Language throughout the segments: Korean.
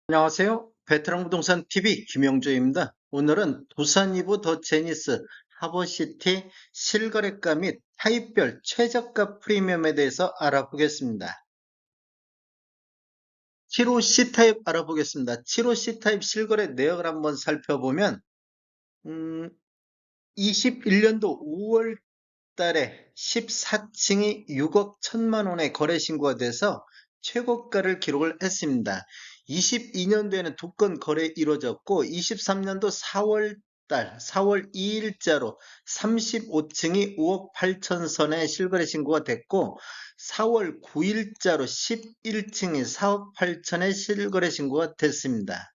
안녕하세요. 베테랑 부동산 TV 김영조입니다. 오늘은 두산 이브 더 제니스 하버시티 실거래가 및 타입별 최저가 프리미엄에 대해서 알아보겠습니다. 7호 C타입 알아보겠습니다. 7호 C타입 실거래 내역을 한번 살펴보면 21년도 5월 달에 14층이 6억 1천만 원의 거래 신고가 돼서 최고가를 기록을 했습니다. 22년도에는 두 건 거래 이루어졌고 23년도 4월 달 4월 2일자로 35층이 5억 8천 선에 실거래 신고가 됐고 4월 9일자로 11층이 4억 8천에 실거래 신고가 됐습니다.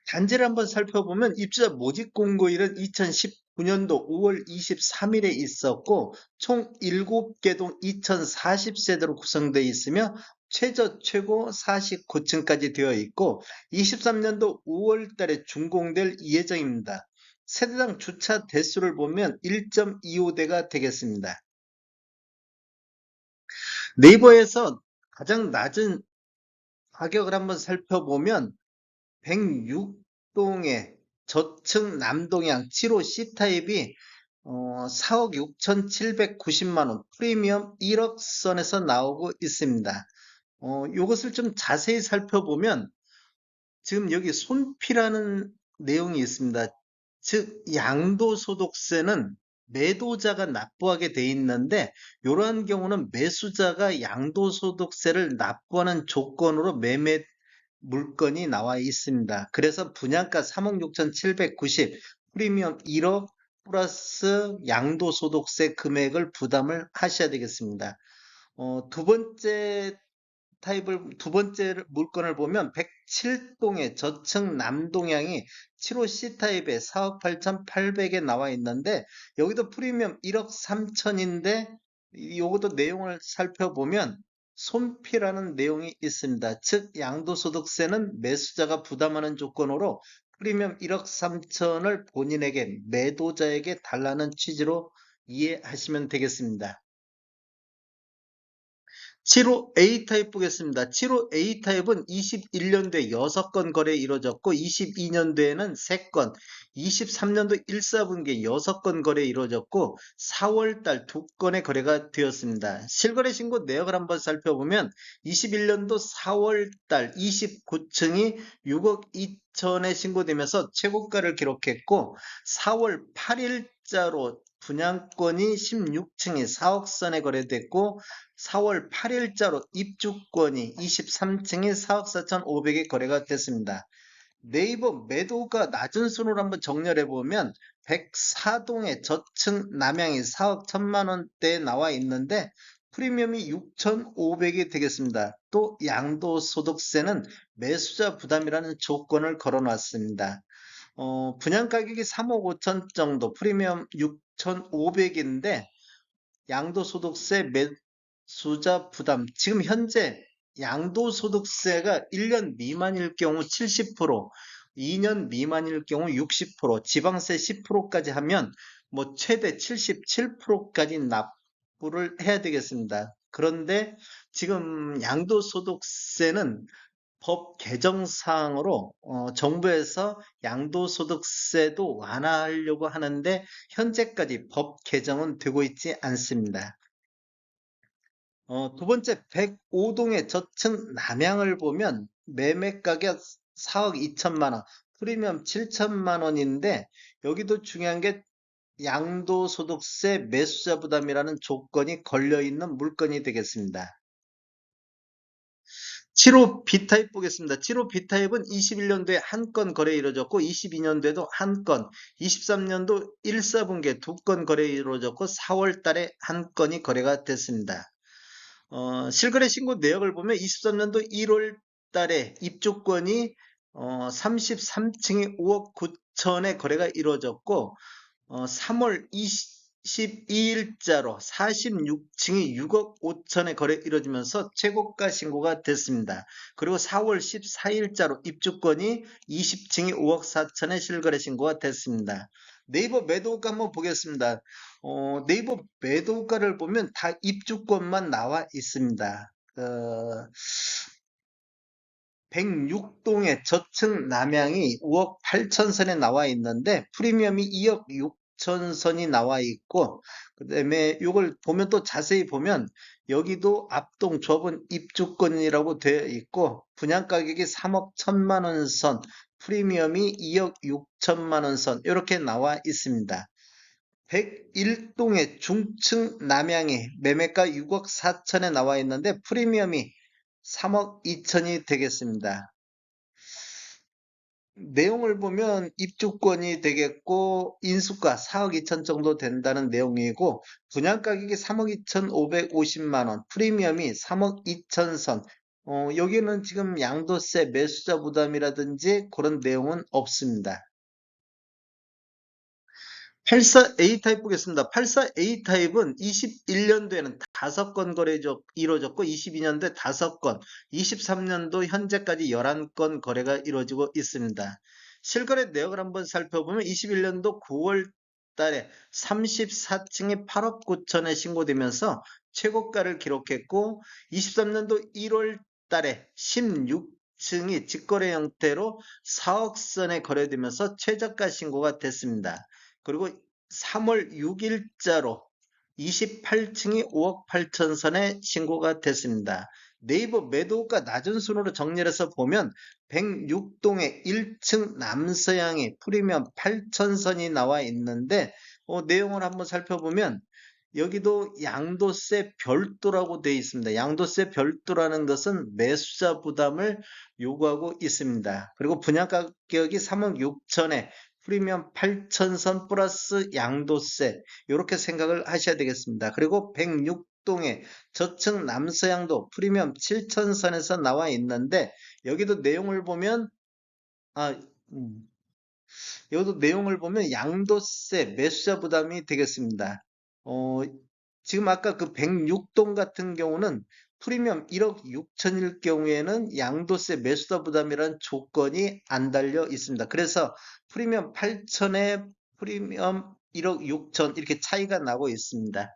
단지를 한번 살펴보면 입주자 모집 공고일은 2019년도 5월 23일에 있었고 총 7개 동 2040세대로 구성되어 있으며 최저 최고 49층까지 되어 있고 23년도 5월 달에 준공될 예정입니다. 세대당 주차 대수를 보면 1.25대가 되겠습니다. 네이버에서 가장 낮은 가격을 한번 살펴보면 106동의 저층 남동향 7호 C타입이 4억 6,790만 원, 프리미엄 1억 선에서 나오고 있습니다. 이것을 좀 자세히 살펴보면 지금 여기 손피라는 내용이 있습니다. 즉 양도소득세는 매도자가 납부하게 돼 있는데 이러한 경우는 매수자가 양도소득세를 납부하는 조건으로 매매 물건이 나와 있습니다. 그래서 분양가 3억 6,790, 프리미엄 1억 플러스 양도소득세 금액을 부담을 하셔야 되겠습니다. 두 번째 물건을 보면 107동의 저층 남동향이 7호 C타입에 4억 8,800에 나와 있는데 여기도 프리미엄 1억 3천인데 이것도 내용을 살펴보면 손피라는 내용이 있습니다. 즉 양도소득세는 매수자가 부담하는 조건으로 프리미엄 1억 3천을 본인에게 매도자에게 달라는 취지로 이해하시면 되겠습니다. 7호 A타입 보겠습니다. 7호 A타입은 21년도에 6건 거래 이루어졌고 22년도에는 3건, 23년도 1사분기에 6건 거래 이루어졌고 4월달 2건의 거래가 되었습니다. 실거래 신고 내역을 한번 살펴보면 21년도 4월달 29층이 6억 2천에 신고되면서 최고가를 기록했고 4월 8일자로 분양권이 16층이 4억 선에 거래됐고 4월 8일자로 입주권이 23층이 4억 4,500에 거래가 됐습니다. 네이버 매도가 낮은 순으로 한번 정렬해 보면 104동의 저층 남향이 4억 1천만 원대에 나와 있는데 프리미엄이 6,500이 되겠습니다. 또 양도소득세는 매수자 부담이라는 조건을 걸어놨습니다. 분양 가격이 3억 5천 정도, 프리미엄 6,500인데 양도소득세 매수자 부담. 지금 현재 양도소득세가 1년 미만일 경우 70%, 2년 미만일 경우 60%, 지방세 10%까지 하면 뭐 최대 77%까지 납부를 해야 되겠습니다. 그런데 지금 양도소득세는 법 개정사항으로 정부에서 양도소득세도 완화하려고 하는데 현재까지 법 개정은 되고 있지 않습니다. 두 번째 105동의 저층 남향을 보면 매매 가격 4억 2천만 원, 프리미엄 7천만 원인데 여기도 중요한 게 양도소득세 매수자 부담이라는 조건이 걸려있는 물건이 되겠습니다. 7호 B타입 보겠습니다. 7호 B타입은 21년도에 한 건 거래 이루어졌고 22년도에도 한 건, 23년도 1사분기에 두 건 거래 이루어졌고 4월 달에 한 건이 거래가 됐습니다. 실거래 신고 내역을 보면 23년도 1월 달에 입주권이 33층이 5억 9천에 거래가 이루어졌고 3월 22일자로 46층이 6억 5천에 거래 이루어지면서 최고가 신고가 됐습니다. 그리고 4월 14일자로 입주권이 20층이 5억 4천에 실거래 신고가 됐습니다. 네이버 매도가 한번 보겠습니다. 네이버 매도가를 보면 다 입주권만 나와 있습니다. 106동의 저층 남향이 5억 8천선에 나와 있는데 프리미엄이 2억 6천선이 나와 있고, 그 다음에 이걸 보면 또 자세히 보면 여기도 압동 좁은 입주권이라고 되어 있고 분양 가격이 3억 1천만 원 선, 프리미엄이 2억 6천만 원 선 이렇게 나와 있습니다. 101동의 중층 남향이 매매가 6억 4천에 나와 있는데 프리미엄이 3억 2천이 되겠습니다. 내용을 보면 입주권이 되겠고 인수가 4억 2천 정도 된다는 내용이고 분양 가격이 3억 2,550만 원, 프리미엄이 3억 2천 선. 여기는 지금 양도세, 매수자 부담이라든지 그런 내용은 없습니다. 84A 타입 보겠습니다. 84A 타입은 21년도에는 5건 이루어졌고 22년도에 5건, 23년도 현재까지 11건 거래가 이루어지고 있습니다. 실거래 내역을 한번 살펴보면 21년도 9월 달에 34층이 8억 9천에 신고되면서 최고가를 기록했고 23년도 1월 달에 16층이 직거래 형태로 4억 선에 거래되면서 최저가 신고가 됐습니다. 그리고 3월 6일자로 28층이 5억 8천 선에 신고가 됐습니다. 네이버 매도가 낮은 순으로 정리해서 보면 106동의 1층 남서향이 프리미엄 8천 선이 나와 있는데 내용을 한번 살펴보면 여기도 양도세 별도라고 되어 있습니다. 양도세 별도라는 것은 매수자 부담을 요구하고 있습니다. 그리고 분양 가격이 3억 6천에 프리미엄 8천 선 플러스 양도세 이렇게 생각을 하셔야 되겠습니다. 그리고 106동의 저층 남서향도 프리미엄 7천 선에서 나와 있는데 여기도 내용을 보면 아, 음, 여기도 내용을 보면 양도세 매수자 부담이 되겠습니다. 어, 지금 아까 그 106동 같은 경우는 프리미엄 1억 6천일 경우에는 양도세 매수자 부담이라는 조건이 안 달려 있습니다. 그래서 프리미엄 8천에 프리미엄 1억 6천 이렇게 차이가 나고 있습니다.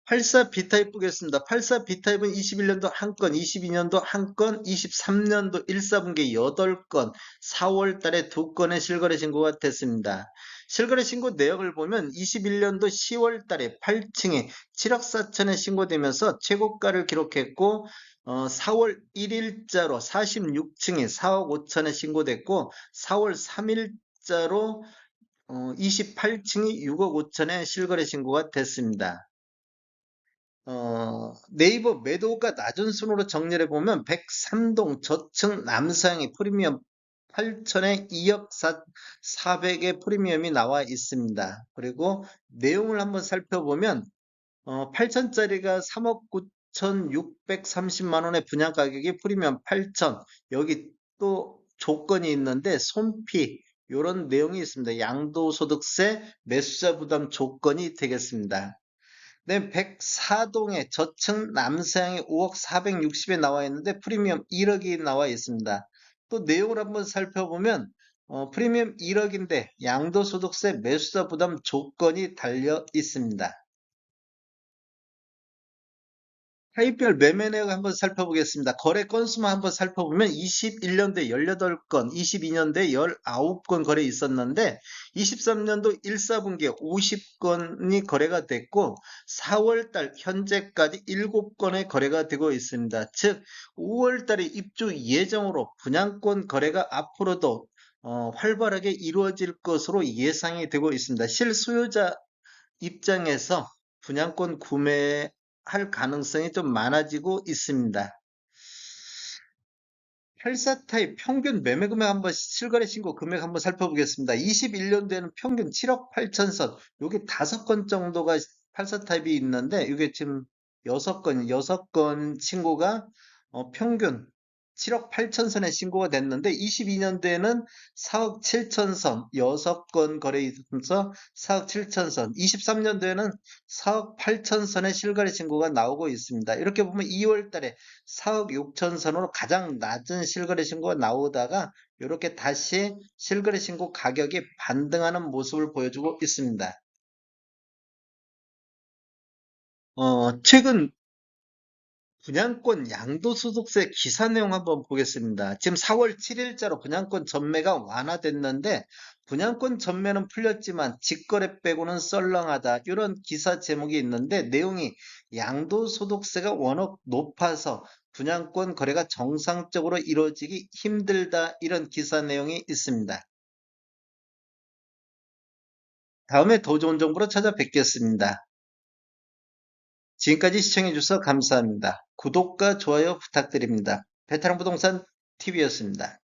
84 B타입 보겠습니다. 84 B타입은 21년도 1건, 22년도 1건, 23년도 1사분기 8건, 4월 달에 2건의 실거래 신고가 됐습니다. 실거래 신고 내역을 보면 21년도 10월 달에 8층에 7억 4천에 신고되면서 최고가를 기록했고 4월 1일자로 46층에 4억 5천에 신고됐고 4월 3일자로 28층이 6억 5천에 실거래 신고가 됐습니다. 네이버 매도가 낮은 순으로 정리해 보면 103동 저층 남서향의 프리미엄 8천에 2억 4백의 프리미엄이 나와 있습니다. 그리고 내용을 한번 살펴보면 8천짜리가 3억 9천630만 원의 분양 가격이 프리미엄 8천. 여기 또 조건이 있는데 손피 이런 내용이 있습니다. 양도소득세 매수자 부담 조건이 되겠습니다. 네, 104동에 저층 남서향이 5억 460에 나와 있는데 프리미엄 1억이 나와 있습니다. 또 내용을 한번 살펴보면 프리미엄 1억인데 양도소득세 매수자 부담 조건이 달려 있습니다. 타입별 매매 내역 한번 살펴보겠습니다. 거래 건수만 한번 살펴보면 21년도에 18건, 22년도에 19건 거래 있었는데 23년도 1사분기에 50건이 거래가 됐고 4월달 현재까지 7건의 거래가 되고 있습니다. 즉 5월달에 입주 예정으로 분양권 거래가 앞으로도 활발하게 이루어질 것으로 예상이 되고 있습니다. 실수요자 입장에서 분양권 구매할 가능성이 좀 많아지고 있습니다. 84 타입 평균 매매 금액 한번 실거래 신고 금액 한번 살펴보겠습니다. 21년도에는 평균 7억 8천 선, 요게 5건 정도가 84 타입이 있는데 이게 지금 6건 신고가 평균 7억 8천 선에 신고가 됐는데 22년도에는 4억 7천 선 6건 거래에서 4억 7천 선, 23년도에는 4억 8천 선의 실거래 신고가 나오고 있습니다. 이렇게 보면 2월 달에 4억 6천 선으로 가장 낮은 실거래 신고가 나오다가 이렇게 다시 실거래 신고 가격이 반등하는 모습을 보여주고 있습니다. 최근 분양권 양도소득세 기사 내용 한번 보겠습니다. 지금 4월 7일자로 분양권 전매가 완화됐는데 분양권 전매는 풀렸지만 직거래 빼고는 썰렁하다. 이런 기사 제목이 있는데 내용이 양도소득세가 워낙 높아서 분양권 거래가 정상적으로 이루어지기 힘들다. 이런 기사 내용이 있습니다. 다음에 더 좋은 정보로 찾아뵙겠습니다. 지금까지 시청해주셔서 감사합니다. 구독과 좋아요 부탁드립니다. 베테랑 부동산 TV였습니다.